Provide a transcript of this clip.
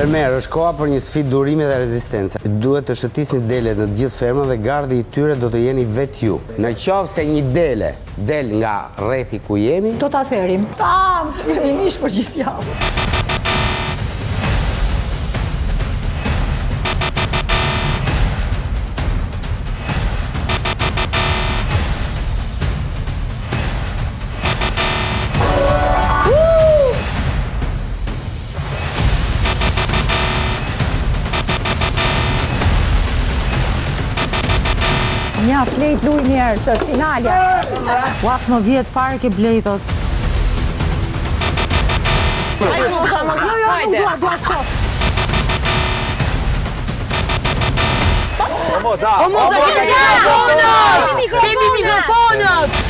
Fermer, është koha për një sfidë durimi dhe rezistence. Duhet të shëtisni delet në të gjithë fermën dhe gardi i tyre do të jeni vetë ju. Në qoftë se një dele del nga rrethi ku jemi, do ta therim. Tam, fillimisht për gjithë javën. Nja, flejt luj njerë, së është finalja. Uaf, më vjetë fare ke blejtot. Jo, nuk dua qofë. Kemi mikrofonët!